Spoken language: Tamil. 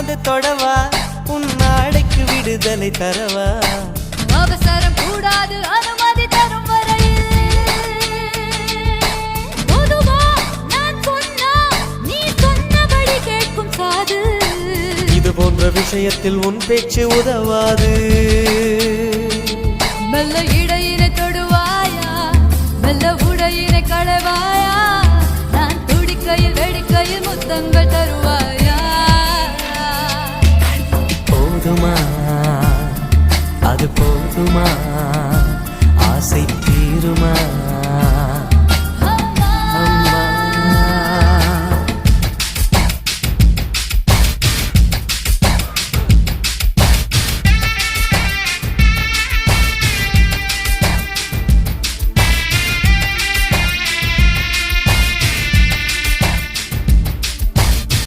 வந்து தொடவா உன் நாடைக்கு விடுதலை தரவா அவசரம் கூடாது அனுமதி தரும் வரையில் பொதுவா நான் சொன்னா நீ சொன்னபடி கேட்கும் காது இது போன்ற விஷயத்தில் உன் பேச்சு உதவாது மெல்ல இடையினை தொடுவாயா மெல்ல உடையினை களவாயா நான் துடிக்கையில் வெடிக்கையில் முத்தங்கள் தருவாயா போதுமா அது போதுமா ஆசை தீருமா